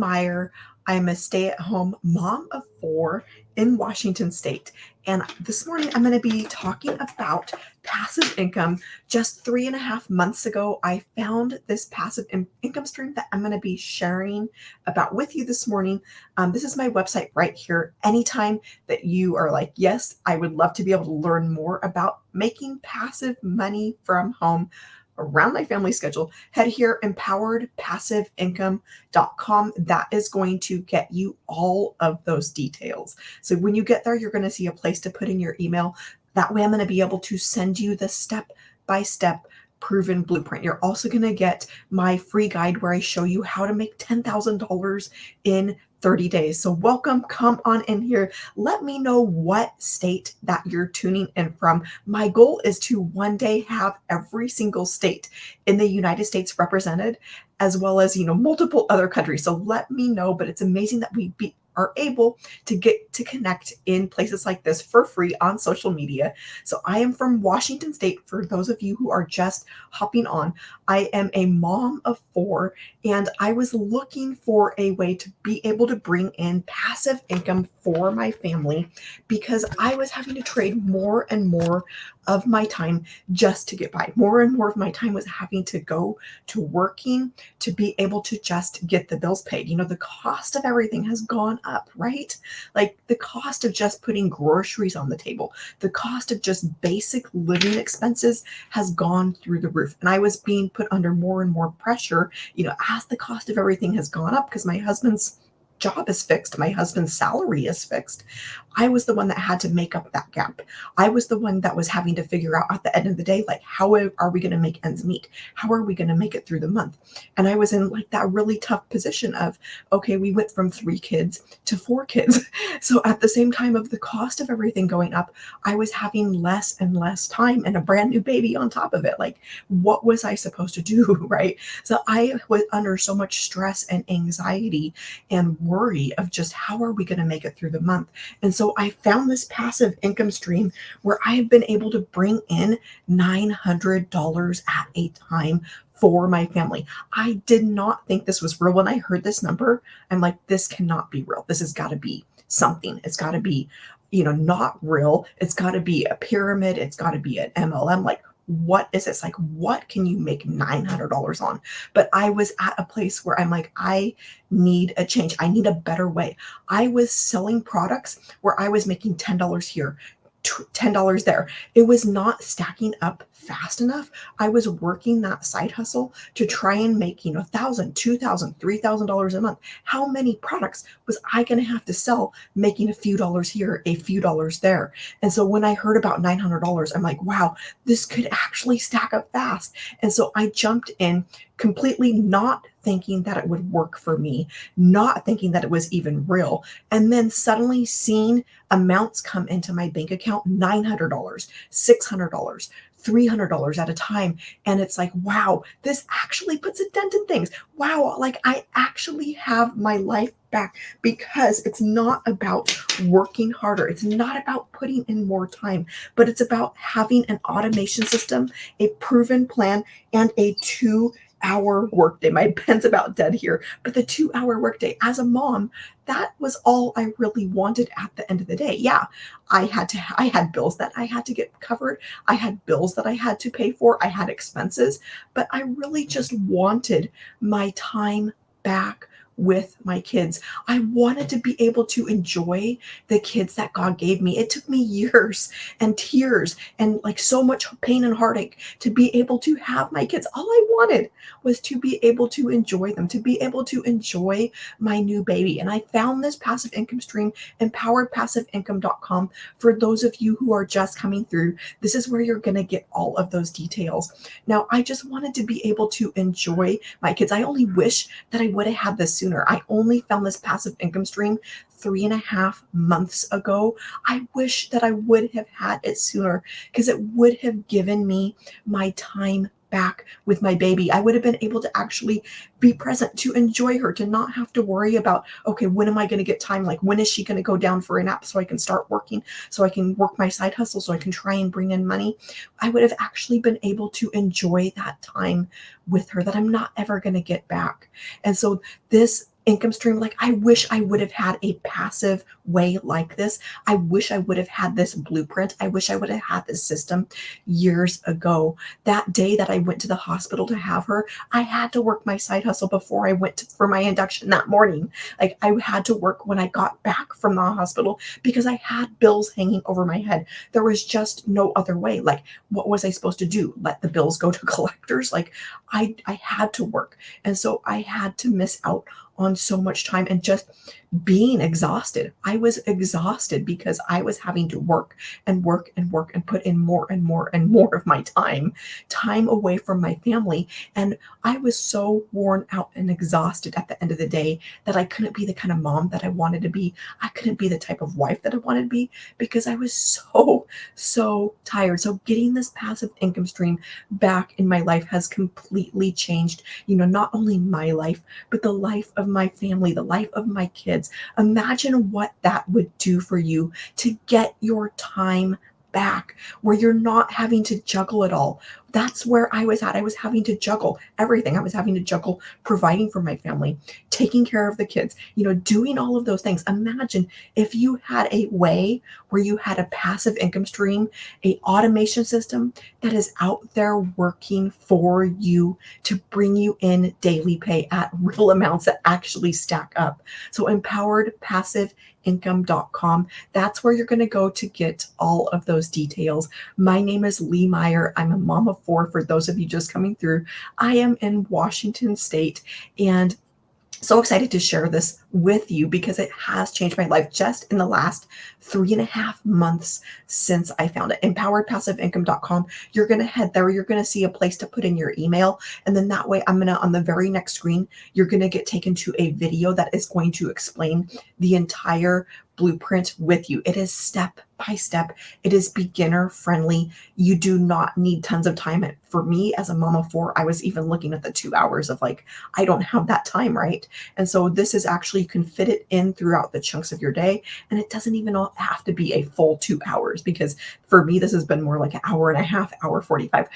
Meyer. I'm a stay-at-home mom of four in Washington State. And this morning I'm going to be talking about passive income. Just 3.5 months ago, I found this passive income stream that I'm going to be sharing about with you this morning. This is my website right here. Anytime that you are like, yes, I would love to be able to learn more about making passive money from home around my family schedule, head here, empoweredpassiveincome.com. That is going to get you all of those details. So when you get there, you're going to see a place to put in your email. That way I'm going to be able to send you the step-by-step proven blueprint. You're also going to get my free guide where I show you how to make $10,000 in 30 days. So welcome, come on in here. Let me know what state that you're tuning in from. My goal is to one day have every single state in the United States represented, as well as, multiple other countries. So let me know, but it's amazing that we are able to get to connect in places like this for free on social media. So I am from Washington State. For those of you who are just hopping on, I am a mom of four, and I was looking for a way to be able to bring in passive income for my family because I was having to trade more and more of my time just to get by. More and more of my time was having to go to working to be able to just get the bills paid. The cost of everything has gone up, right? Like the cost of just putting groceries on the table, the cost of just basic living expenses has gone through the roof. And I was being put under more and more pressure, as the cost of everything has gone up because my husband's job is fixed, my husband's salary is fixed. I was the one that had to make up that gap. I was the one that was having to figure out at the end of the day, like, how are we going to make ends meet? How are we going to make it through the month? And I was in like that really tough position of, okay, we went from 3 kids to 4 kids. So at the same time of the cost of everything going up, I was having less and less time and a brand new baby on top of it. Like, what was I supposed to do? Right. So I was under so much stress and anxiety and worry of just how are we going to make it through the month. And so I found this passive income stream where I have been able to bring in $900 at a time for my family. I did not think this was real. When I heard this number, I'm like, this cannot be real. This has got to be something. It's got to be, not real. It's got to be a pyramid. It's got to be an MLM. Like, what is this? Like, what can you make $900 on? But I was at a place where I'm like, I need a change. I need a better way. I was selling products where I was making $10 here, $10 there. It was not stacking up fast enough. I was working that side hustle to try and make, $1,000, $2,000, $3,000 a month. How many products was I going to have to sell making a few dollars here, a few dollars there? And so when I heard about $900, I'm like, wow, this could actually stack up fast. And so I jumped in completely not thinking that it would work for me, not thinking that it was even real. And then suddenly seeing amounts come into my bank account, $900, $600, $300 at a time. And it's like, wow, this actually puts a dent in things. Wow, like I actually have my life back because it's not about working harder. It's not about putting in more time, but it's about having an automation system, a proven plan, and a 2-hour workday. My pen's about dead here, but the 2-hour workday as a mom, that was all I really wanted at the end of the day. Yeah, I had bills that I had to get covered. I had bills that I had to pay for. I had expenses, but I really just wanted my time back with my kids. I wanted to be able to enjoy the kids that God gave me. It took me years and tears and like so much pain and heartache to be able to have my kids. All I wanted was to be able to enjoy them, to be able to enjoy my new baby. And I found this passive income stream, empoweredpassiveincome.com. For those of you who are just coming through, this is where you're going to get all of those details. Now, I just wanted to be able to enjoy my kids. I only wish that I would have had this sooner. I only found this passive income stream 3.5 months ago. I wish that I would have had it sooner because it would have given me my time back with my baby. I would have been able to actually be present, to enjoy her, to not have to worry about, okay, when am I going to get time? Like, when is she going to go down for a nap so I can start working, so I can work my side hustle, so I can try and bring in money? I would have actually been able to enjoy that time with her that I'm not ever going to get back. And so this income stream. Like, I wish I would have had a passive way like this. I wish I would have had this blueprint. I wish I would have had this system years ago. That day that I went to the hospital to have her, I had to work my side hustle before I went for my induction that morning. Like, I had to work when I got back from the hospital because I had bills hanging over my head. There was just no other way. Like, what was I supposed to do? Let the bills go to collectors? Like, I had to work. And so I had to miss out on so much time and just being exhausted. I was exhausted because I was having to work and work and work and put in more and more and more of my time away from my family. And I was so worn out and exhausted at the end of the day that I couldn't be the kind of mom that I wanted to be. I couldn't be the type of wife that I wanted to be because I was so tired. So getting this passive income stream back in my life has completely changed, not only my life, but the life of my family, the life of my kids. Imagine what that would do for you to get your time back, where you're not having to juggle it all. That's where I was at. I was having to juggle everything. I was having to juggle providing for my family, taking care of the kids, doing all of those things. Imagine if you had a way where you had a passive income stream, a automation system that is out there working for you to bring you in daily pay at real amounts that actually stack up. So empoweredpassiveincome.com. That's where you're going to go to get all of those details. My name is Lee Meyer. I'm a mom of four for those of you just coming through. I am in Washington State, and so excited to share this with you because it has changed my life just in the last 3.5 months since I found it. Empoweredpassiveincome.com. You're going to head there. You're going to see a place to put in your email. And then that way, on the very next screen, you're going to get taken to a video that is going to explain the entire blueprint with you. It is step by step. It is beginner friendly. You do not need tons of time. For me, as a mom of four, I was even looking at the 2 hours of like, I don't have that time, right? And so this is actually, you can fit it in throughout the chunks of your day. And it doesn't even have to be a full 2 hours, because for me, this has been more like an hour and a half, hour 45,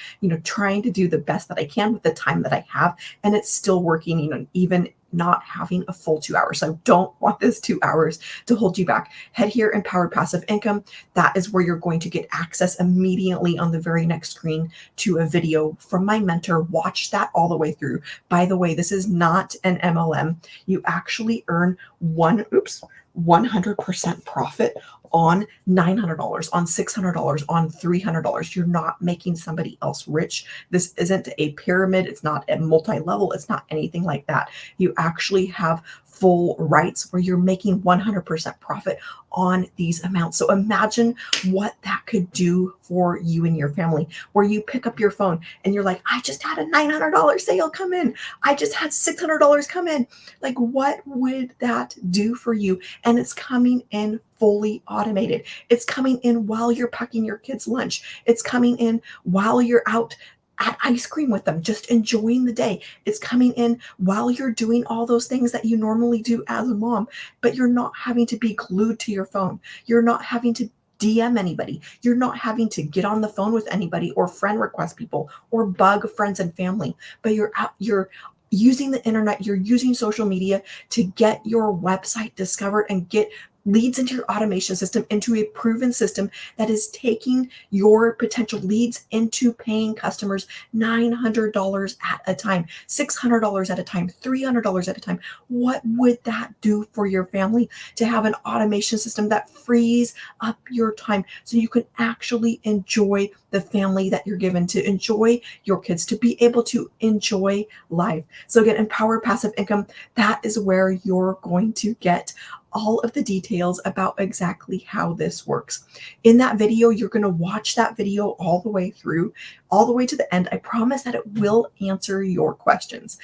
trying to do the best that I can with the time that I have. And it's still working, even not having a full 2 hours. So I don't want this 2 hours to hold you back. Head here, Empowered Passive Income. That is where you're going to get access immediately on the very next screen to a video from my mentor. Watch that all the way through. By the way, this is not an MLM. You actually earn 100% profit on $900, on $600, on $300. You're not making somebody else rich. This isn't a pyramid. It's not a multi-level. It's not anything like that. You actually have full rights where you're making 100% profit on these amounts. So imagine what that could do for you and your family, where you pick up your phone and you're like, I just had a $900 sale come in. I just had $600 come in. Like, what would that do for you? And it's coming in fully automated. It's coming in while you're packing your kids' lunch. It's coming in while you're out at ice cream with them, just enjoying the day. It's coming in while you're doing all those things that you normally do as a mom, but you're not having to be glued to your phone. You're not having to DM anybody. You're not having to get on the phone with anybody or friend request people or bug friends and family, but you're using the internet, you're using social media to get your website discovered and get leads into your automation system, into a proven system that is taking your potential leads into paying customers $900 at a time, $600 at a time, $300 at a time. What would that do for your family to have an automation system that frees up your time so you can actually enjoy the family that you're given, to enjoy your kids, to be able to enjoy life? So again, Empower Passive Income, that is where you're going to get all of the details about exactly how this works. In that video, you're going to watch that video all the way through, all the way to the end. I promise that it will answer your questions.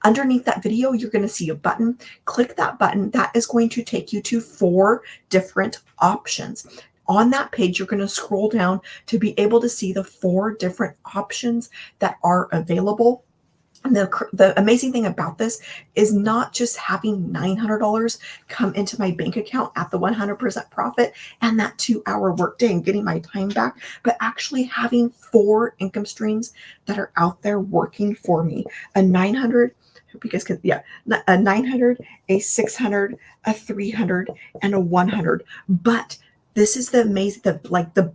Underneath that video, you're going to see a button. Click that button. That is going to take you to 4 different options. On that page, you're going to scroll down to be able to see the 4 different options that are available. And the amazing thing about this is not just having $900 come into my bank account at the 100% profit and that 2-hour workday and getting my time back, but actually having 4 income streams that are out there working for me. A $900 hope you guys can, yeah, a 900, a 600, a 300, and a 100. But this is the amazing, the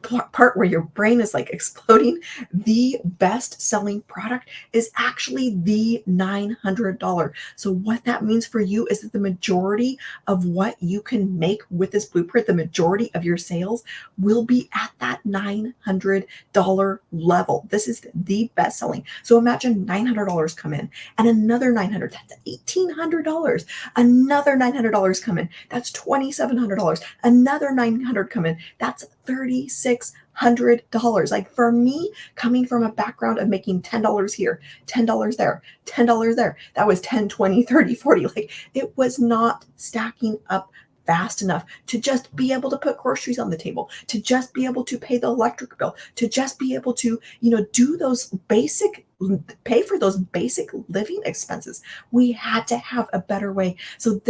part where your brain is like exploding. The best selling product is actually the $900. So what that means for you is that the majority of what you can make with this blueprint, the majority of your sales will be at that $900 level. This is the best selling. So imagine $900 come in and another 900, that's $1,800. Another $900 come in, that's $2,700. Another 900 come in, that's $3,600. Like for me, coming from a background of making $10 here, $10 there, $10 there, that was 10, 20, 30, 40. Like it was not stacking up fast enough to just be able to put groceries on the table, to just be able to pay the electric bill, to just be able to, do those basic, pay for those basic living expenses. We had to have a better way. So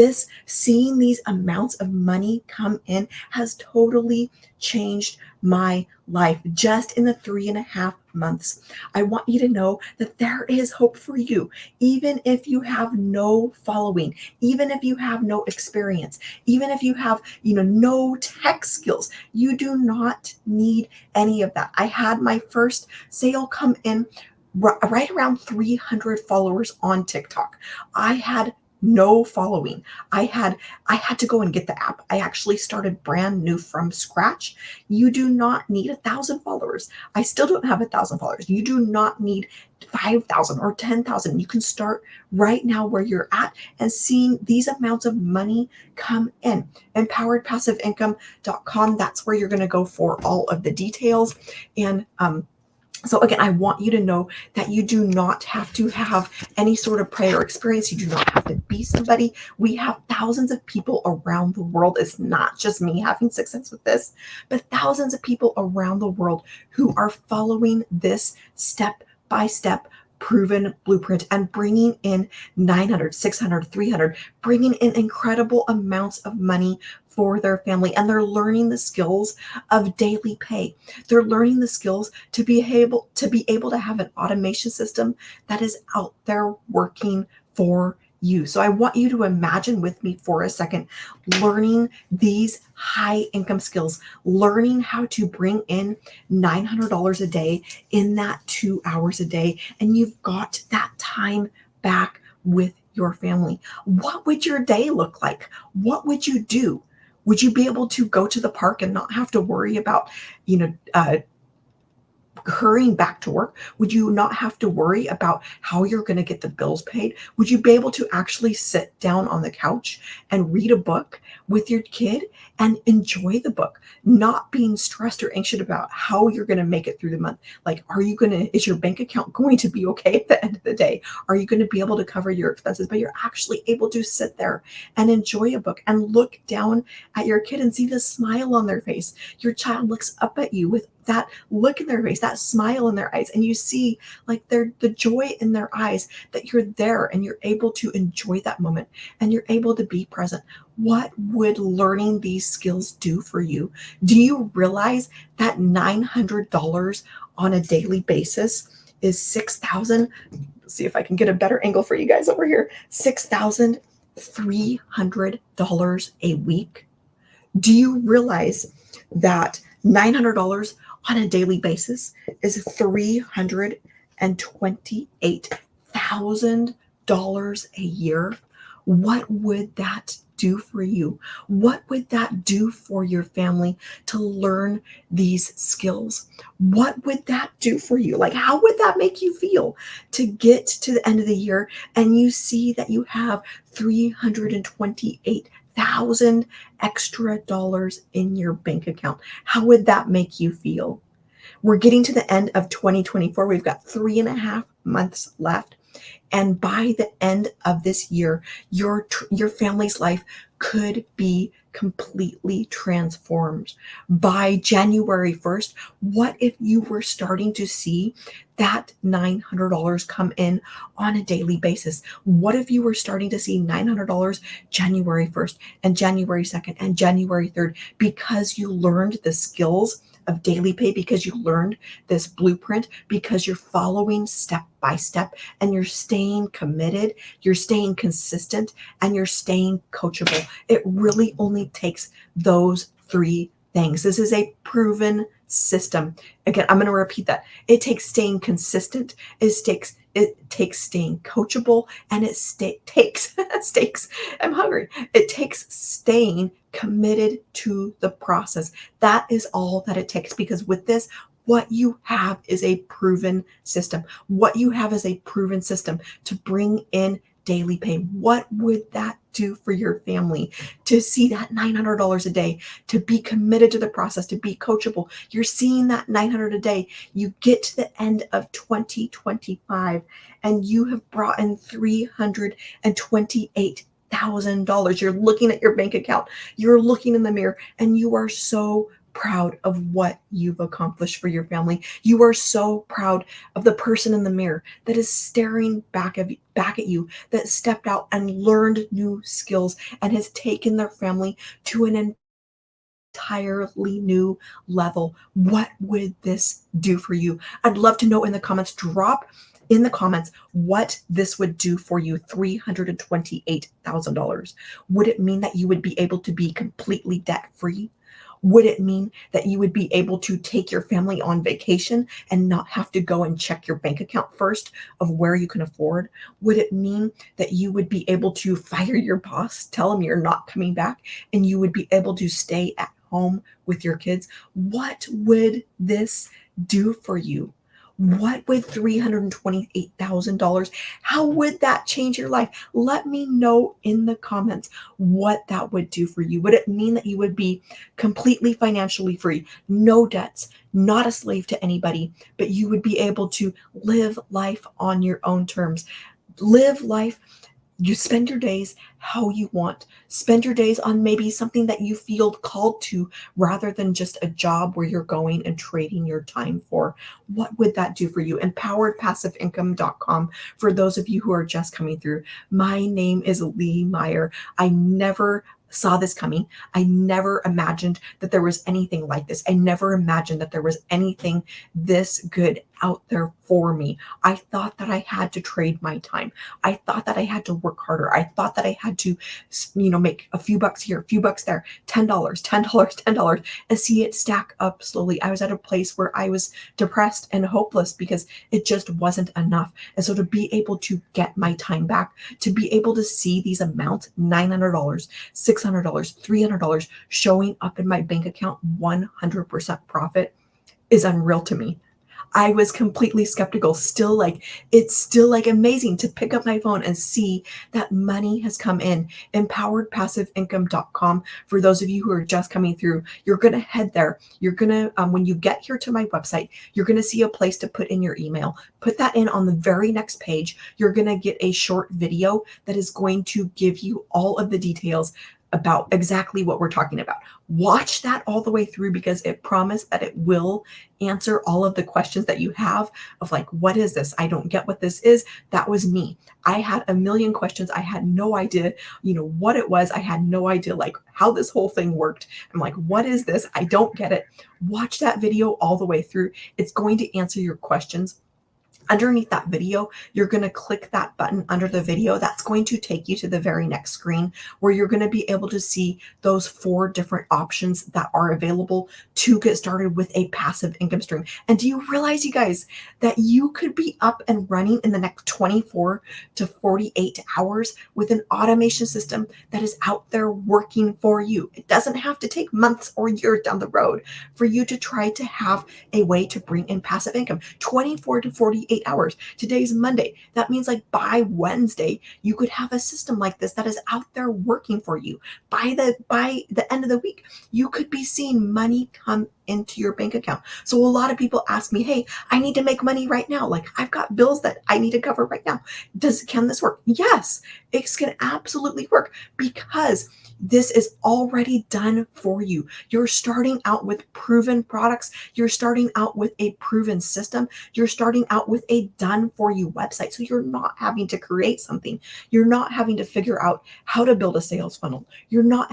seeing these amounts of money come in has totally changed my life just in the 3.5 months. I want you to know that there is hope for you, even if you have no following, even if you have no experience, even if you have, no tech skills. You do not need any of that. I had my first sale come in right around 300 followers on TikTok. I had no following. I had to go and get the app. I actually started brand new from scratch. You do not need 1,000 followers. I still don't have 1,000 followers. You do not need 5,000 or 10,000. You can start right now where you're at and seeing these amounts of money come in. Empoweredpassiveincome.com. That's where you're going to go for all of the details. And so again, I want you to know that you do not have to have any sort of prior experience. You do not have to be somebody. We have thousands of people around the world. It's not just me having success with this, but thousands of people around the world who are following this step-by-step proven blueprint and bringing in 900, 600, 300, bringing in incredible amounts of money for their family. And they're learning the skills of daily pay. They're learning the skills to be able to have an automation system that is out there working for you. So I want you to imagine with me for a second, learning these high income skills, learning how to bring in $900 a day in that 2 hours a day. And you've got that time back with your family. What would your day look like? What would you do? Would you be able to go to the park and not have to worry about, hurrying back to work? Would you not have to worry about how you're going to get the bills paid? Would you be able to actually sit down on the couch and read a book with your kid and enjoy the book, not being stressed or anxious about how you're going to make it through the month? Like, is your bank account going to be okay at the end of the day? Are you going to be able to cover your expenses? But you're actually able to sit there and enjoy a book and look down at your kid and see the smile on their face. Your child looks up at you with that look in their face, that smile in their eyes, and you see like the joy in their eyes that you're there and you're able to enjoy that moment and you're able to be present. What would learning these skills do for you? Do you realize that $900 on a daily basis is 6,000? Let's see if I can get a better angle for you guys over here. $6,300 a week. Do you realize that $900 on a daily basis is $328,000 a year? What would that do for you? What would that do for your family to learn these skills? What would that do for you? Like, how would that make you feel to get to the end of the year and you see that you have $328,000 extra dollars in your bank account? How would that make you feel? We're getting to the end of 2024. We've got 3.5 months left. And by the end of this year, your family's life could be completely transformed. By January 1st, what if you were starting to see that $900 come in on a daily basis? What if you were starting to see $900 January 1st and January 2nd and January 3rd because you learned the skills of daily pay because you learned this blueprint, because you're following step by step and you're staying committed, you're staying consistent, and you're staying coachable. It really only takes those three things. This is a proven system. Again, I'm going to repeat that. It takes staying consistent. It takes staying coachable, and takes stakes. I'm hungry. It takes staying committed to the process. That is all that it takes, because with this, what you have is a proven system. What you have is a proven system to bring in daily pay. What would that do for your family to see that $900 a day, to be committed to the process, to be coachable? You're seeing that 900 a day. You get to the end of 2025 and you have brought in $328,000. You're looking at your bank account, you're looking in the mirror, and you are so proud of what you've accomplished for your family. You are so proud of the person in the mirror that is staring back at you, that stepped out and learned new skills and has taken their family to an entirely new level. What would this do for you? I'd love to know in the comments. Drop in the comments what this would do for you. $328,000. Would it mean that you would be able to be completely debt free? Would it mean that you would be able to take your family on vacation and not have to go and check your bank account first of where you can afford? Would it mean that you would be able to fire your boss, tell him you're not coming back, and you would be able to stay at home with your kids? What would this do for you? What would $328,000, how would that change your life? Let me know in the comments what that would do for you. Would it mean that you would be completely financially free, no debts, not a slave to anybody, but you would be able to live life on your own terms? Live life. You spend your days how you want. Spend your days on maybe something that you feel called to, rather than just a job where you're going and trading your time for. What would that do for you? EmpoweredPassiveIncome.com. For those of you who are just coming through, my name is Lee Meyer. I never saw this coming. I never imagined that there was anything like this. I never imagined that there was anything this good out there for me. I thought that I had to trade my time. I thought that I had to work harder. I thought that I had to, make a few bucks here, a few bucks there, $10, $10, $10, and see it stack up slowly. I was at a place where I was depressed and hopeless because it just wasn't enough. And so to be able to get my time back, to be able to see these amounts, $900, $600, $300 showing up in my bank account, 100% profit, is unreal to me. I was completely skeptical. It's still amazing to pick up my phone and see that money has come in. EmpoweredPassiveIncome.com. For those of you who are just coming through, you're going to head there. You're going to, when you get here to my website, you're going to see a place to put in your email. Put that in on the very next page. You're going to get a short video that is going to give you all of the details about exactly what we're talking about. Watch that all the way through, because it promised that it will answer all of the questions that you have of what is this? I don't get what this is. That was me. I had a million questions. I had no idea, what it was. I had no idea how this whole thing worked. I'm like, what is this? I don't get it. Watch that video all the way through. It's going to answer your questions. Underneath that video, you're going to click that button under the video. That's going to take you to the very next screen, where you're going to be able to see those 4 different options that are available to get started with a passive income stream. And do you realize, you guys, that you could be up and running in the next 24 to 48 hours with an automation system that is out there working for you? It doesn't have to take months or years down the road for you to try to have a way to bring in passive income. 24 to 48 hours. Today's Monday. That means by Wednesday, you could have a system like this that is out there working for you. By the end of the week, you could be seeing money come into your bank account. So a lot of people ask me, hey, I need to make money right now. I've got bills that I need to cover right now. Can this work? Yes, it can absolutely work, because this is already done for you. You're starting out with proven products. You're starting out with a proven system. You're starting out with a done for you website. So you're not having to create something. You're not having to figure out how to build a sales funnel. You're not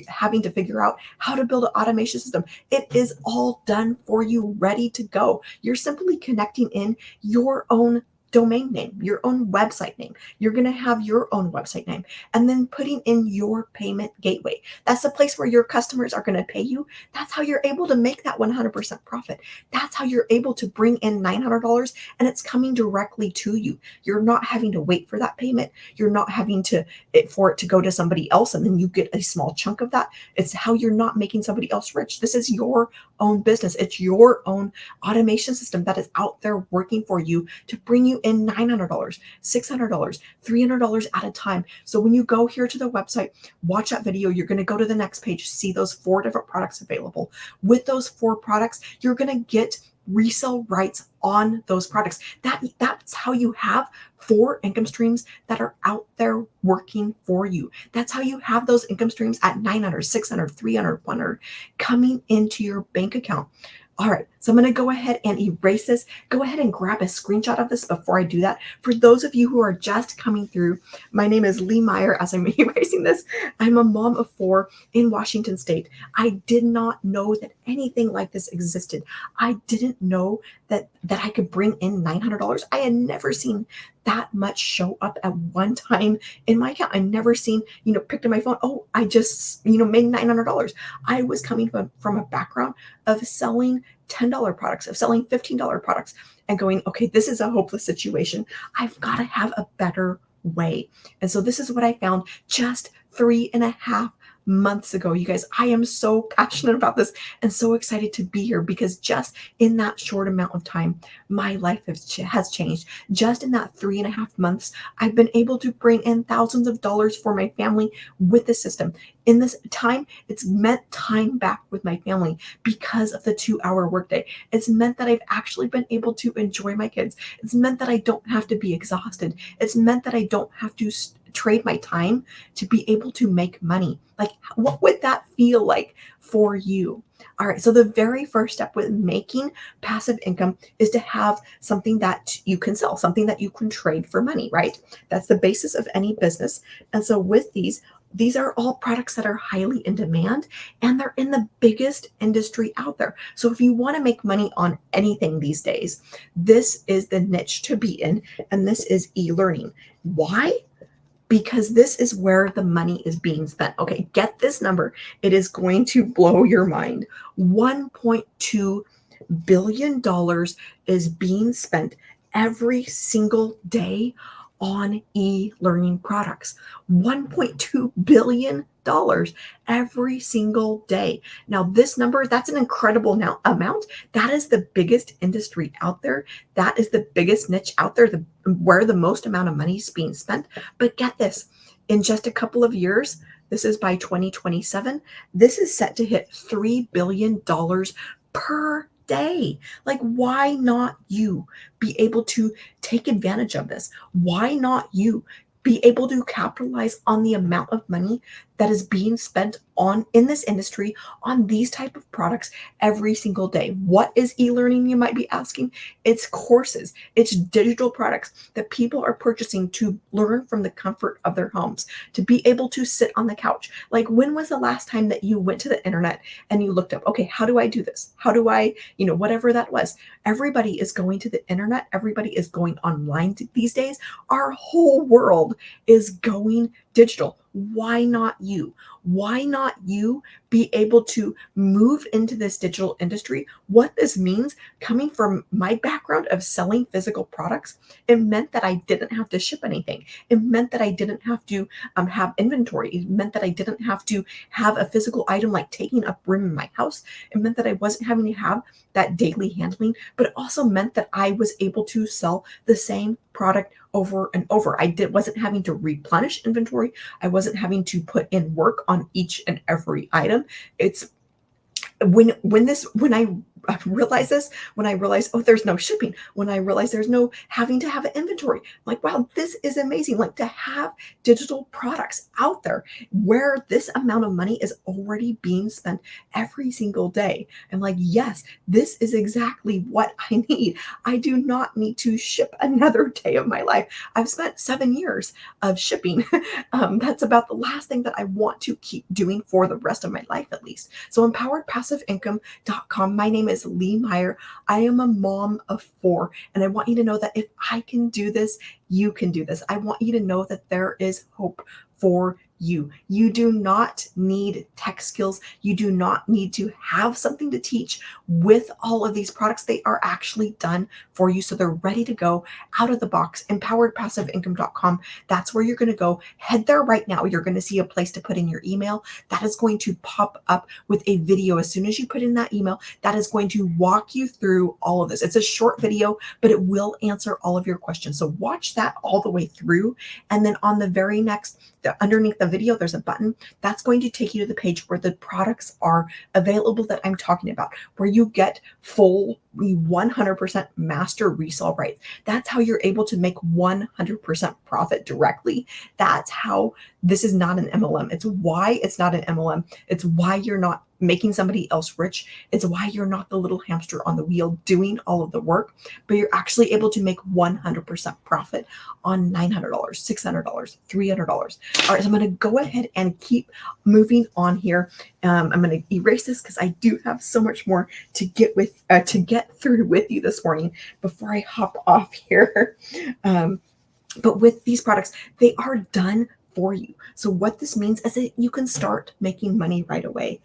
having to figure out how to build an automation system. It is all done for you, ready to go. You're simply connecting in your own domain name, your own website name. You're going to have your own website name and then putting in your payment gateway. That's the place where your customers are going to pay you. That's how you're able to make that 100% profit. That's how you're able to bring in $900 and it's coming directly to you. You're not having to wait for that payment. You're not having for it to go to somebody else and then you get a small chunk of that. It's how you're not making somebody else rich. This is your own business. It's your own automation system that is out there working for you to bring you in $900, $600, $300 at a time. So when you go here to the website, watch that video, you're going to go to the next page, see those 4 different products available. With those 4 products, you're going to get resale rights on those products. That's how you have 4 income streams that are out there working for you. That's how you have those income streams at 900, 600, 300, 100 coming into your bank account. All right, so I'm going to go ahead and erase this. Go ahead and grab a screenshot of this before I do that. For those of you who are just coming through, my name is Lee Meyer as I'm erasing this. I'm a mom of 4 in Washington State. I did not know that anything like this existed. I didn't know that I could bring in $900. I had never seen that much show up at one time in my account. I never seen, picked up my phone. Oh, I just, made $900. I was coming from a background of selling $10 products, of selling $15 products and going, okay, this is a hopeless situation. I've got to have a better way. And so this is what I found just 3.5 months ago. You guys, I am so passionate about this and so excited to be here because just in that short amount of time, my life has changed. Just in that 3.5 months, I've been able to bring in thousands of dollars for my family with the system. In this time, it's meant time back with my family because of the 2-hour workday. It's meant that I've actually been able to enjoy my kids. It's meant that I don't have to be exhausted. It's meant that I don't have to trade my time to be able to make money. Like, what would that feel like for you? All right, so the very first step with making passive income is to have something that you can sell, something that you can trade for money, right? That's the basis of any business. And so with these are all products that are highly in demand and they're in the biggest industry out there. So if you want to make money on anything these days, this is the niche to be in, and this is e-learning. Why? Because this is where the money is being spent. Okay, get this number. It is going to blow your mind. $1.2 billion is being spent every single day on e-learning products. $1.2 billion every single day. Now, this number, that's an incredible amount. That is the biggest industry out there. That is the biggest niche out there, where the most amount of money is being spent. But get this, in just a couple of years, this is by 2027, this is set to hit $3 billion per day. Like, why not you be able to take advantage of this? Why not you be able to capitalize on the amount of money that is being spent in this industry on these type of products every single day? What is e-learning, you might be asking? It's courses, it's digital products that people are purchasing to learn from the comfort of their homes, to be able to sit on the couch. Like, when was the last time that you went to the internet and you looked up, okay, how do I do this? How do I, whatever that was? Everybody is going to the internet. Everybody is going online these days. Our whole world is going digital. Why not you? Why not you be able to move into this digital industry? What this means, coming from my background of selling physical products, it meant that I didn't have to ship anything. It meant that I didn't have to have inventory. It meant that I didn't have to have a physical item like taking up room in my house. It meant that I wasn't having to have that daily handling, but it also meant that I was able to sell the same product over and over. I wasn't having to replenish inventory. I wasn't having to put in work on each and every item. It's when I I realized this when I realized, oh, there's no shipping. When I realized there's no having to have an inventory. I'm like, wow, this is amazing. Like to have digital products out there where this amount of money is already being spent every single day. I'm like, yes, this is exactly what I need. I do not need to ship another day of my life. I've spent 7 years of shipping. That's about the last thing that I want to keep doing for the rest of my life, at least. So, empoweredpassiveincome.com. My name is Lee Meyer. I am a mom of 4, and I want you to know that if I can do this, you can do this. I want you to know that there is hope for you. You do not need tech skills. You do not need to have something to teach with all of these products. They are actually done for you. So they're ready to go out of the box. Empoweredpassiveincome.com. That's where you're going to go. Head there right now. You're going to see a place to put in your email. That is going to pop up with a video as soon as you put in that email. That is going to walk you through all of this. It's a short video, but it will answer all of your questions. So watch that all the way through. And then on the very next, underneath the video, there's a button that's going to take you to the page where the products are available that I'm talking about, where you get full 100% master resale rights. That's how you're able to make 100% profit directly. That's how this is not an MLM. It's why it's not an MLM. It's why you're not making somebody else rich. It's why you're not the little hamster on the wheel doing all of the work, but you're actually able to make 100% profit on $900, $600, $300. All right, so I'm going to go ahead and keep moving on here. I'm going to erase this because I do have so much more to get through with you this morning before I hop off here. But with these products, they are done for you. So what this means is that you can start making money right away.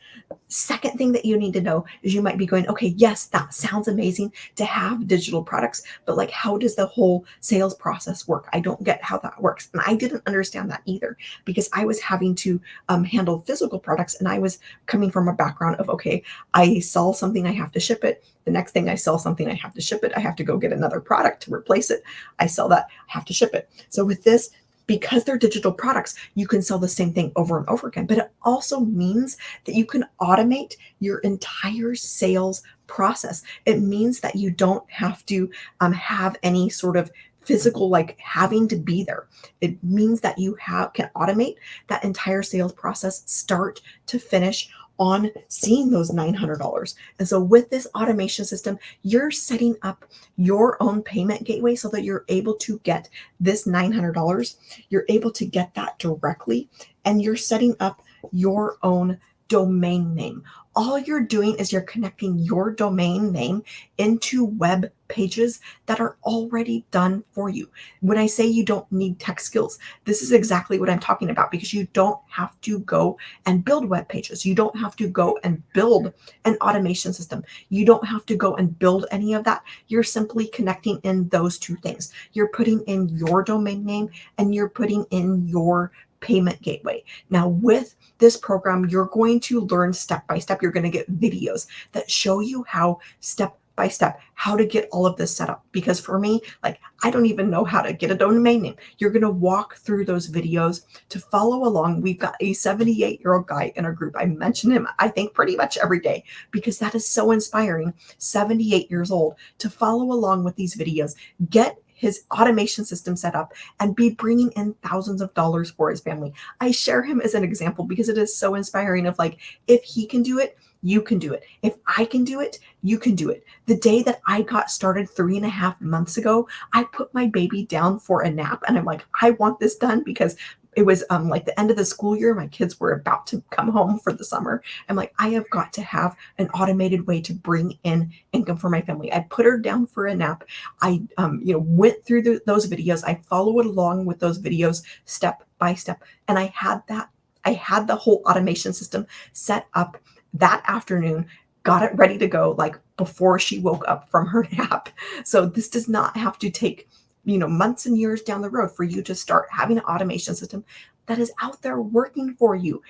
Second thing that you need to know is you might be going, okay, yes, that sounds amazing to have digital products, but like, how does the whole sales process work? I don't get how that works. And I didn't understand that either because I was having to handle physical products, and I was coming from a background of, okay, I sell something, I have to ship it. The next thing I sell something, I have to ship it. I have to go get another product to replace it. I sell that, I have to ship it. So with this, because they're digital products, you can sell the same thing over and over again. But it also means that you can automate your entire sales process. It means that you don't have to have any sort of physical, like having to be there. It means that you can automate that entire sales process, start to finish, on seeing those $900. And so with this automation system, you're setting up your own payment gateway so that you're able to get this $900. You're able to get that directly, and you're setting up your own domain name. All you're doing is you're connecting your domain name into web pages that are already done for you. When I say you don't need tech skills, this is exactly what I'm talking about, because you don't have to go and build web pages. You don't have to go and build an automation system. You don't have to go and build any of that. You're simply connecting in those two things. You're putting in your domain name and you're putting in your payment gateway. Now, with this program, you're going to learn step by step. You're going to get videos that show you how step by step how to get all of this set up. Because for me, like, I don't even know how to get a domain name. You're going to walk through those videos to follow along. We've got a 78-year-old guy in our group. I mention him, I think, pretty much every day because that is so inspiring. 78 years old, to follow along with these videos, get his automation system set up, and be bringing in thousands of dollars for his family. I share him as an example because it is so inspiring of like, if he can do it, you can do it. If I can do it, you can do it. The day that I got started 3.5 months ago, I put my baby down for a nap and I'm like, I want this done because it was like the end of the school year. My kids were about to come home for the summer. I'm like, I have got to have an automated way to bring in income for my family. I put her down for a nap. I went through those videos. I followed along with those videos step by step. And I had the whole automation system set up that afternoon, got it ready to go like before she woke up from her nap. So this does not have to take months and years down the road for you to start having an automation system that is out there working for you.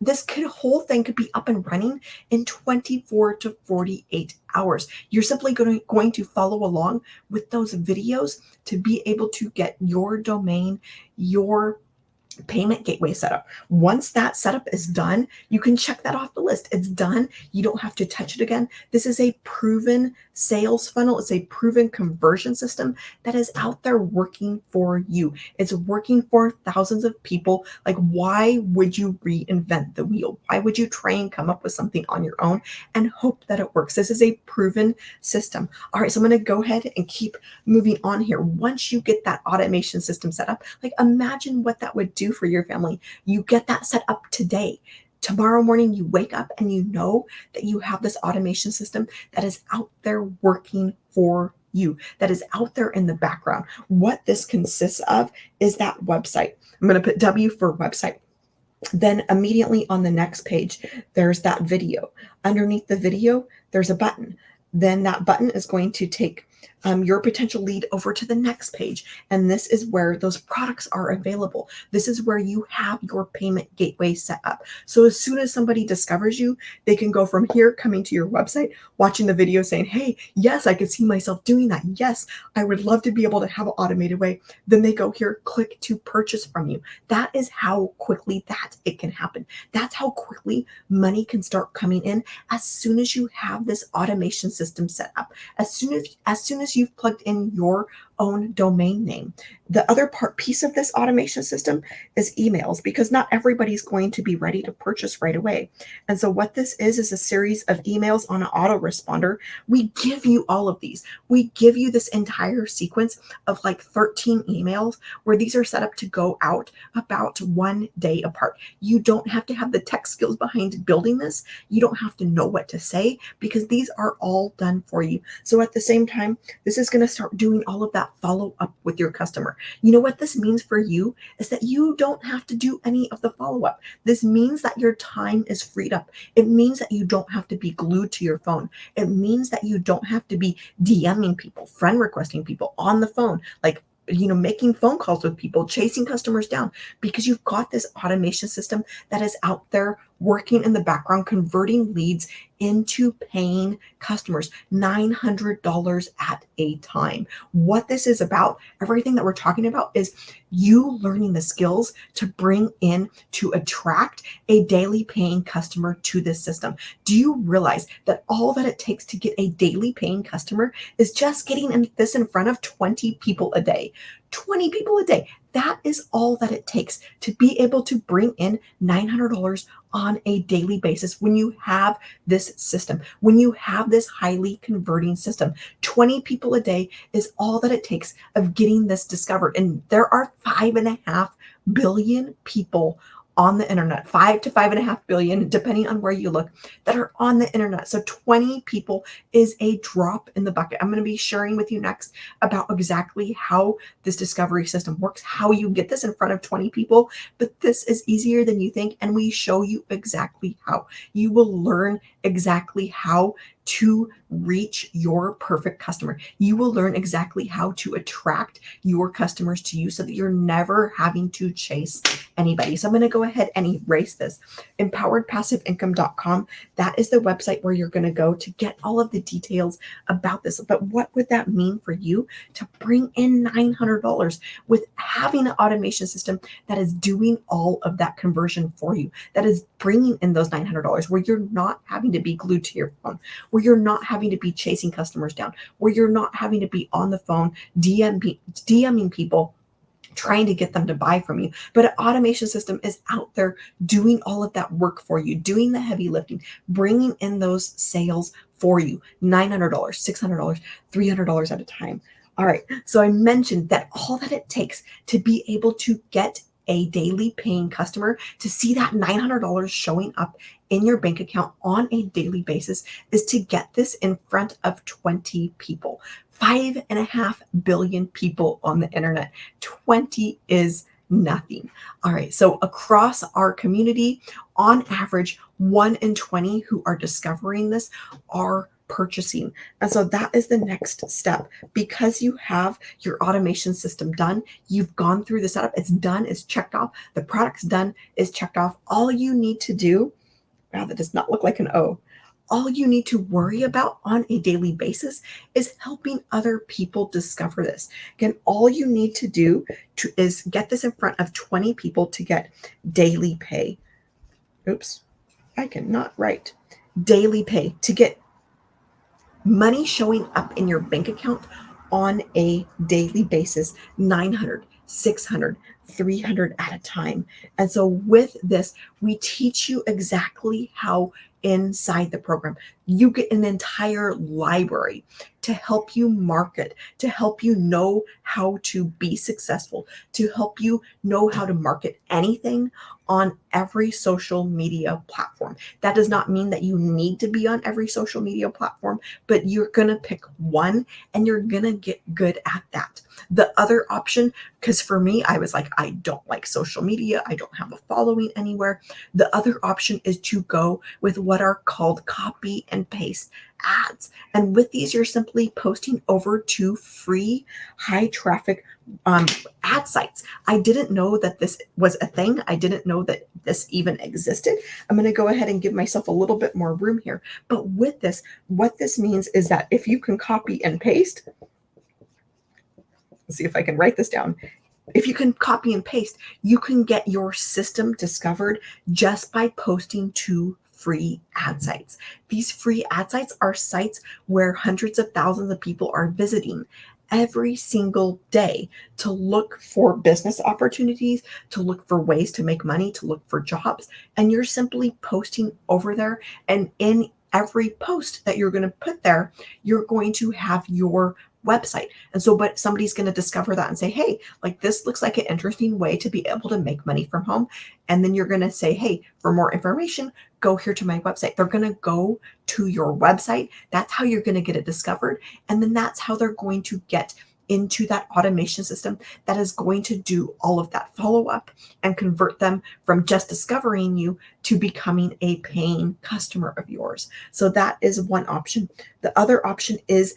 This whole thing could be up and running in 24 to 48 hours. You're simply going to follow along with those videos to be able to get your domain, your payment gateway setup. Once that setup is done, you can check that off the list. It's done. You don't have to touch it again. This is a proven sales funnel. It's a proven conversion system that is out there working for you. It's working for thousands of people. Like, why would you reinvent the wheel? Why would you try and come up with something on your own and hope that it works? This is a proven system. All right, so I'm going to go ahead and keep moving on here. Once you get that automation system set up, like, imagine what that would do for your family. You get that set up today. Tomorrow morning, you wake up and you know that you have this automation system that is out there working for you, that is out there in the background. What this consists of is that website. I'm going to put W for website. Then immediately on the next page, there's that video. Underneath the video, there's a button. Then that button is going to take your potential lead over to the next page. And this is where those products are available. This is where you have your payment gateway set up. So as soon as somebody discovers you, they can go from here, coming to your website, watching the video saying, hey, yes, I could see myself doing that. Yes, I would love to be able to have an automated way. Then they go here, click to purchase from you. That is how quickly that it can happen. That's how quickly money can start coming in as soon as you have this automation system set up. As soon as you've plugged in your own domain name. The other piece of this automation system is emails, because not everybody's going to be ready to purchase right away. And so what this is a series of emails on an autoresponder. We give you all of these. We give you this entire sequence of like 13 emails where these are set up to go out about 1 day apart. You don't have to have the tech skills behind building this. You don't have to know what to say, because these are all done for you. So at the same time, this is going to start doing all of that follow up with your customer. You know what this means for you is that you don't have to do any of the follow up. This means that your time is freed up. It means that you don't have to be glued to your phone. It means that you don't have to be DMing people, friend requesting people on the phone, like, making phone calls with people, chasing customers down, because you've got this automation system that is out there working in the background, converting leads into paying customers, $900 at a time. What this is about, everything that we're talking about, is you learning the skills to bring in, to attract a daily paying customer to this system. Do you realize that all that it takes to get a daily paying customer is just getting this in front of 20 people a day? 20 people a day. That is all that it takes to be able to bring in $900 on a daily basis when you have this system, when you have this highly converting system. 20 people a day is all that it takes of getting this discovered. And there are 5.5 billion people on the internet, 5 to 5.5 billion, depending on where you look, that are on the internet. So 20 people is a drop in the bucket. I'm going to be sharing with you next about exactly how this discovery system works, how you get this in front of 20 people. But this is easier than you think, and we show you exactly how. You will learn exactly how to reach your perfect customer. You will learn exactly how to attract your customers to you so that you're never having to chase anybody. So I'm going to go ahead and erase this. EmpoweredPassiveIncome.com. That is the website where you're going to go to get all of the details about this. But what would that mean for you to bring in $900 with having an automation system that is doing all of that conversion for you, that is bringing in those $900, where you're not having to be glued to your phone, where you're not having to be chasing customers down, where you're not having to be on the phone DMing people, trying to get them to buy from you. But an automation system is out there doing all of that work for you, doing the heavy lifting, bringing in those sales for you. $900, $600, $300 at a time. All right. So I mentioned that all that it takes to be able to get a daily paying customer, to see that $900 showing up in your bank account on a daily basis, is to get this in front of 20 people. 5.5 billion people on the internet. 20 is nothing. All right. So across our community, on average, 1 in 20 who are discovering this are purchasing. And so that is the next step. Because you have your automation system done, you've gone through the setup, it's done, it's checked off, the product's done, is checked off. All you need to do, wow, that does not look like an O. All you need to worry about on a daily basis is helping other people discover this. Again, all you need to do is get this in front of 20 people to get daily pay. Oops, I cannot write. Daily pay to get money showing up in your bank account on a daily basis, 900, 600, 300 at a time. And so with this, we teach you exactly how inside the program you get an entire library to help you market, to help you know how to be successful, to help you know how to market anything on every social media platform. That does not mean that you need to be on every social media platform, but you're going to pick one and you're going to get good at that. The other option, because for me, I was like, I don't like social media. I don't have a following anywhere. The other option is to go with what are called copy and paste ads. And with these, you're simply posting over to free high traffic ad sites. I didn't know that this was a thing. I didn't know that this even existed. I'm going to go ahead and give myself a little bit more room here. But with this, what this means is that if you can copy and paste, let's see if I can write this down. If you can copy and paste, you can get your system discovered just by posting to free ad sites. These free ad sites are sites where hundreds of thousands of people are visiting every single day to look for business opportunities, to look for ways to make money, to look for jobs. And you're simply posting over there. And in every post that you're going to put there, you're going to have your website. And so, but somebody's going to discover that and say, hey, like this looks like an interesting way to be able to make money from home. And then you're going to say, hey, for more information, go here to my website. They're going to go to your website. That's how you're going to get it discovered. And then that's how they're going to get into that automation system that is going to do all of that follow up and convert them from just discovering you to becoming a paying customer of yours. So that is one option. The other option is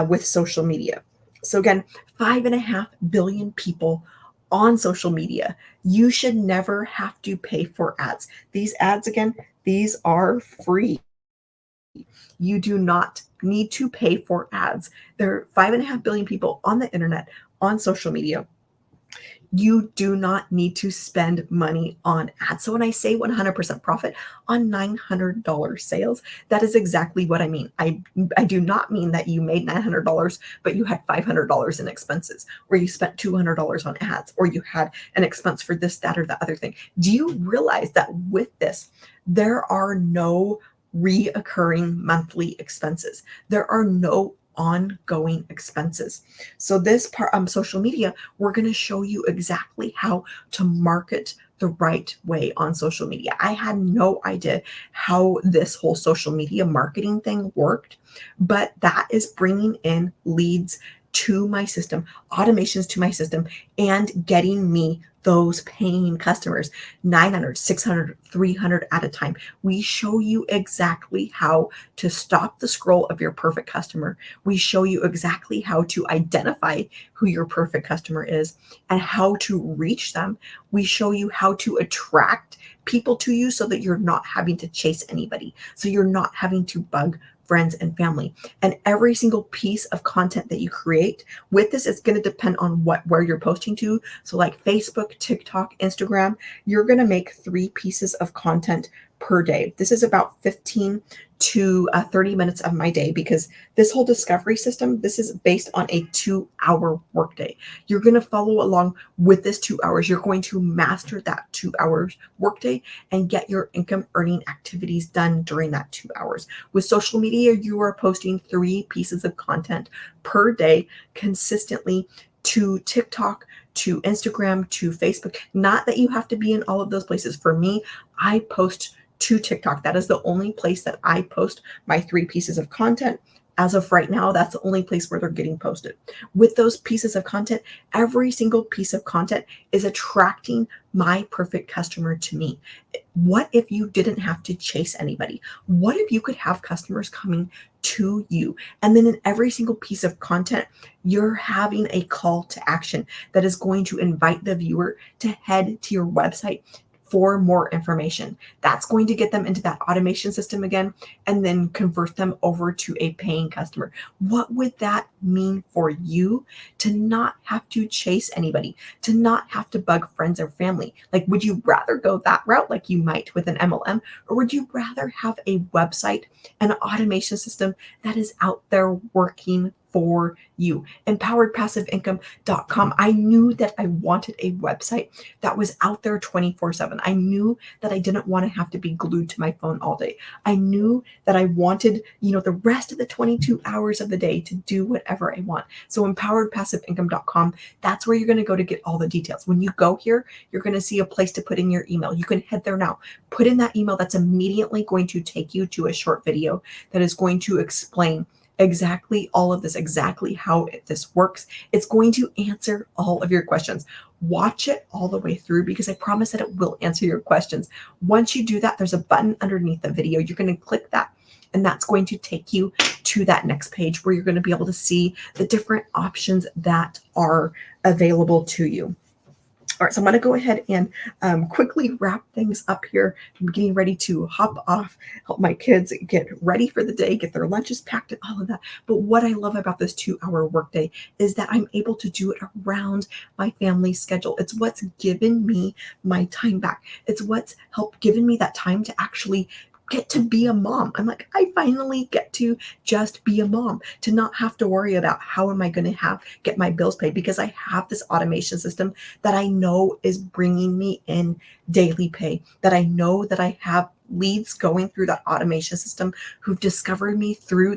with social media. So again, 5.5 billion people on social media. You should never have to pay for ads. These ads, again, these are free. You do not need to pay for ads. There are 5.5 billion people on the internet, on social media. You do not need to spend money on ads. So when I say 100% profit on $900 sales, that is exactly what I mean. I do not mean that you made $900, but you had $500 in expenses, or you spent $200 on ads, or you had an expense for this, that, or the other thing. Do you realize that with this, there are no reoccurring monthly expenses? There are no ongoing expenses. So this part, social media, we're going to show you exactly how to market the right way on social media. I had no idea how this whole social media marketing thing worked, but that is bringing in leads to my system, automations to my system, and getting me those paying customers, 900, 600, 300 at a time. We show you exactly how to stop the scroll of your perfect customer. We show you exactly how to identify who your perfect customer is and how to reach them. We show you how to attract people to you so that you're not having to chase anybody. So you're not having to bug friends and family. And every single piece of content that you create with this, it's going to depend on where you're posting to. So like Facebook, TikTok, Instagram, you're going to make 3 pieces of content per day. This is about 15 to 30 minutes of my day, because this whole discovery system, this is based on a 2-hour workday. You're going to follow along with this 2 hours. You're going to master that 2 hours workday and get your income earning activities done during that 2 hours. With social media, you are posting 3 pieces of content per day consistently to TikTok, to Instagram, to Facebook. Not that you have to be in all of those places. For me, I post to TikTok. That is the only place that I post my 3 pieces of content. As of right now, that's the only place where they're getting posted. With those pieces of content, every single piece of content is attracting my perfect customer to me. What if you didn't have to chase anybody? What if you could have customers coming to you? And then in every single piece of content, you're having a call to action that is going to invite the viewer to head to your website, for more information. That's going to get them into that automation system again and then convert them over to a paying customer. What would that mean for you to not have to chase anybody, to not have to bug friends or family? Like, would you rather go that route like you might with an MLM, or would you rather have a website and an automation system that is out there working for you? Empoweredpassiveincome.com. I knew that I wanted a website that was out there 24/7. I knew that I didn't want to have to be glued to my phone all day. I knew that I wanted, the rest of the 22 hours of the day to do whatever I want. So empoweredpassiveincome.com, that's where you're going to go to get all the details. When you go here, you're going to see a place to put in your email. You can head there now. Put in that email. That's immediately going to take you to a short video that is going to explain exactly all of this, exactly how this works. It's going to answer all of your questions. Watch it all the way through because I promise that it will answer your questions. Once you do that, there's a button underneath the video. You're going to click that, and that's going to take you to that next page where you're going to be able to see the different options that are available to you. All right, so I'm going to go ahead and quickly wrap things up here. I'm getting ready to hop off, help my kids get ready for the day, get their lunches packed and all of that. But what I love about this 2-hour workday is that I'm able to do it around my family schedule. It's what's given me my time back. It's what's helped given me that time to actually get to be a mom. I'm like, I finally get to just be a mom, to not have to worry about how am I going to get my bills paid, because I have this automation system that I know is bringing me in daily pay, that I know that I have leads going through that automation system who've discovered me through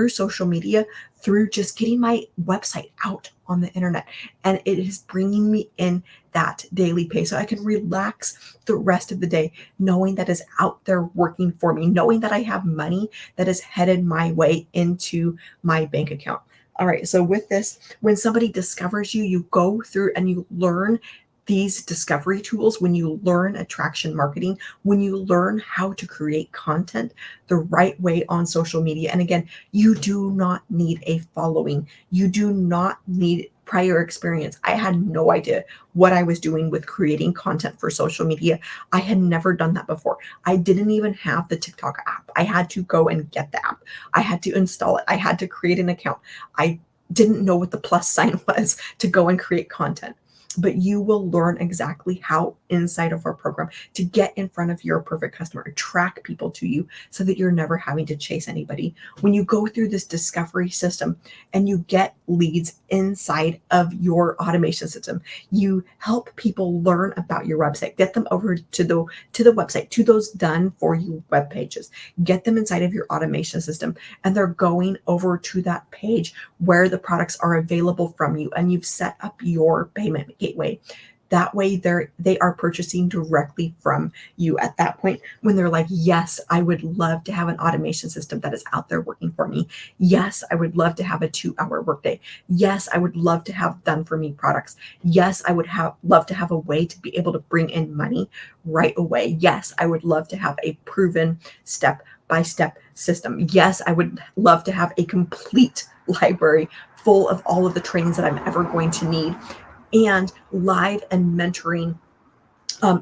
social media, through just getting my website out on the internet. And it is bringing me in that daily pay so I can relax the rest of the day, knowing that is out there working for me, knowing that I have money that is headed my way into my bank account. All right. So with this, when somebody discovers you, you go through and you learn these discovery tools, when you learn attraction marketing, when you learn how to create content the right way on social media. And again, you do not need a following. You do not need prior experience. I had no idea what I was doing with creating content for social media. I had never done that before. I didn't even have the TikTok app. I had to go and get the app. I had to install it. I had to create an account. I didn't know what the plus sign was to go and create content. But you will learn exactly how inside of our program to get in front of your perfect customer, attract people to you so that you're never having to chase anybody. When you go through this discovery system and you get leads inside of your automation system, you help people learn about your website, get them over to the website, to those done for you web pages, get them inside of your automation system, and they're going over to that page where the products are available from you, and you've set up your payment gateway. That way they are purchasing directly from you at that point when they're like, yes, I would love to have an automation system that is out there working for me. Yes, I would love to have a 2-hour workday. Yes, I would love to have done for me products. Yes, I would love to have a way to be able to bring in money right away. Yes, I would love to have a proven step-by-step system. Yes, I would love to have a complete library full of all of the trainings that I'm ever going to need, and live and mentoring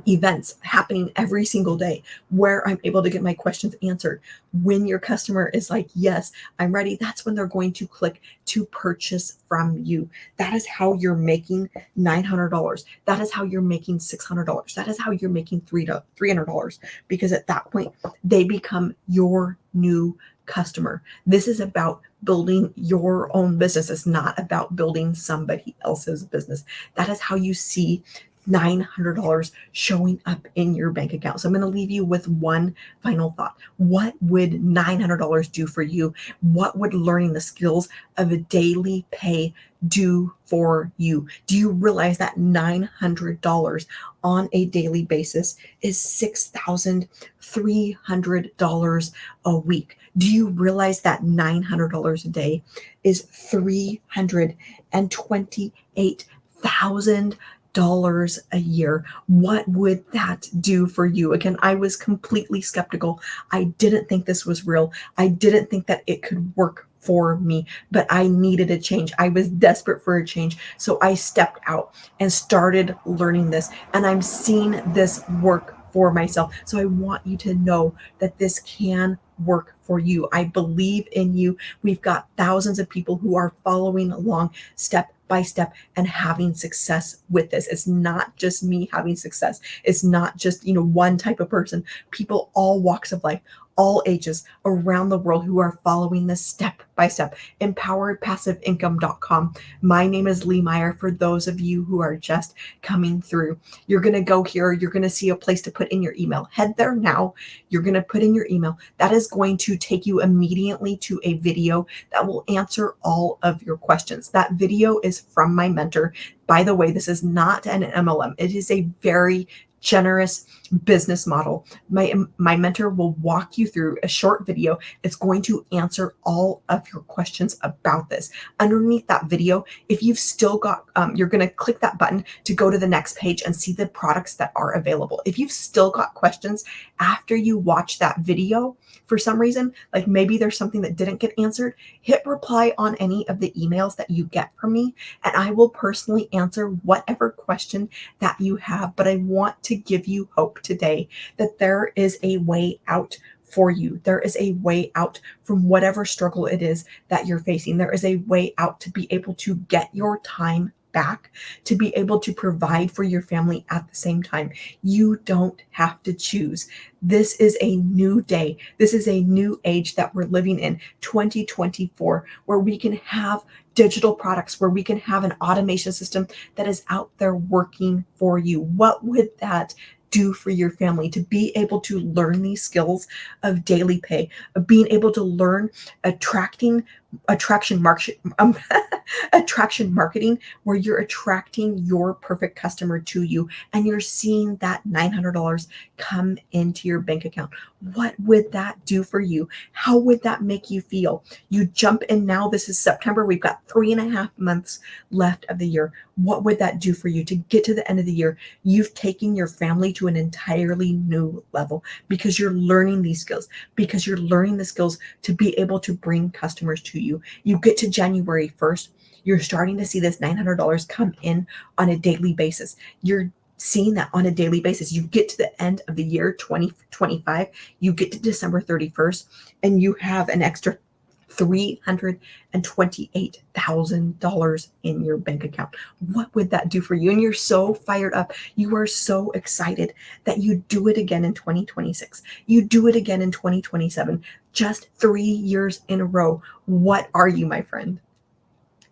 events happening every single day where I'm able to get my questions answered. When your customer is like, yes, I'm ready, that's when they're going to click to purchase from you. That is how you're making $900. That is how you're making $600. That is how you're making $300, because at that point, they become your new customer. This is about building your own business. It's not about building somebody else's business. That is how you see $900 showing up in your bank account. So I'm going to leave you with one final thought. What would $900 do for you? What would learning the skills of a daily pay do for you? Do you realize that $900 on a daily basis is $6,300 a week? Do you realize that $900 a day is $328,000 a year? What would that do for you? Again, I was completely skeptical. I didn't think this was real. I didn't think that it could work for me, but I needed a change. I was desperate for a change. So I stepped out and started learning this, and I'm seeing this work for myself. So I want you to know that this can work for you. I believe in you. We've got thousands of people who are following along step by step and having success with this. It's not just me having success. It's not just, one type of person. People all walks of life, all ages around the world who are following this step by step. EmpoweredPassiveIncome.com. My name is Lee Meyer. For those of you who are just coming through, you're going to go here. You're going to see a place to put in your email. Head there now. You're going to put in your email. That is going to take you immediately to a video that will answer all of your questions. That video is from my mentor. By the way, this is not an MLM. It is a very generous business model. My mentor will walk you through a short video. It's going to answer all of your questions about this. Underneath that video, if you've still got, you're going to click that button to go to the next page and see the products that are available. If you've still got questions after you watch that video, for some reason, like maybe there's something that didn't get answered, hit reply on any of the emails that you get from me, and I will personally answer whatever question that you have. But I want to give you hope today that there is a way out for you. There is a way out from whatever struggle it is that you're facing. There is a way out to be able to get your time back, to be able to provide for your family at the same time. You don't have to choose. This is a new day. This is a new age that we're living in, 2024, where we can have digital products, where we can have an automation system that is out there working for you. What would that do for your family to be able to learn these skills of daily pay, of being able to learn attraction marketing, where you're attracting your perfect customer to you and you're seeing that $900 come into your bank account? What would that do for you? How would that make you feel? You jump in now. This is September. We've got 3.5 months left of the year. What would that do for you to get to the end of the year? You've taken your family to an entirely new level because you're learning these skills, because you're learning the skills to be able to bring customers to you. You get to January 1st, you're starting to see this $900 come in on a daily basis. You're seeing that on a daily basis. You get to the end of the year 2025, you get to December 31st, and you have an extra $328,000 in your bank account. What would that do for you? And you're so fired up. You are so excited that you do it again in 2026. You do it again in 2027. Just 3 years in a row. What are you, my friend?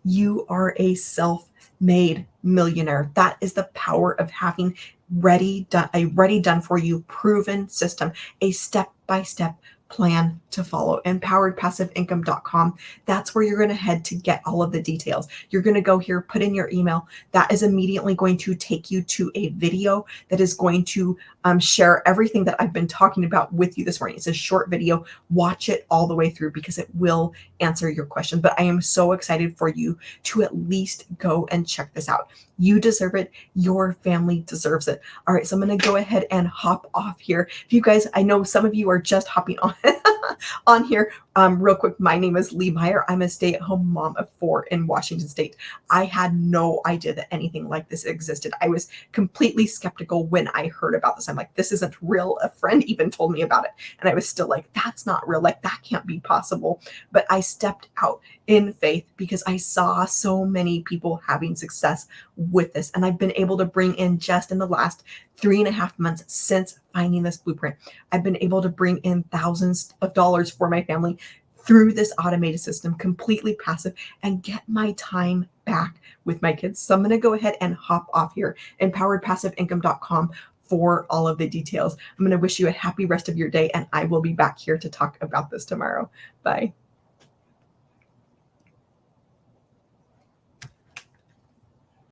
You are a self-made millionaire. That is the power of having a ready done for you proven system, a step-by-step plan to follow. EmpoweredPassiveIncome.com. That's where you're going to head to get all of the details. You're going to go here, put in your email. That is immediately going to take you to a video that is going to share everything that I've been talking about with you this morning. It's a short video. Watch it all the way through because it will answer your question. But I am so excited for you to at least go and check this out. You deserve it. Your family deserves it. All right, so I'm going to go ahead and hop off here. If you guys, I know some of you are just hopping on on here. Real quick, my name is Lee Meyer. I'm a stay-at-home mom of 4 in Washington State. I had no idea that anything like this existed. I was completely skeptical when I heard about this. I'm like, this isn't real. A friend even told me about it. And I was still like, that's not real. Like, that can't be possible. But I stepped out in faith because I saw so many people having success with this. And I've been able to bring in, just in the last 3.5 months since finding this blueprint, I've been able to bring in thousands of dollars for my family through this automated system, completely passive, and get my time back with my kids. So I'm going to go ahead and hop off here, EmpoweredPassiveIncome.com, for all of the details. I'm going to wish you a happy rest of your day, and I will be back here to talk about this tomorrow. Bye.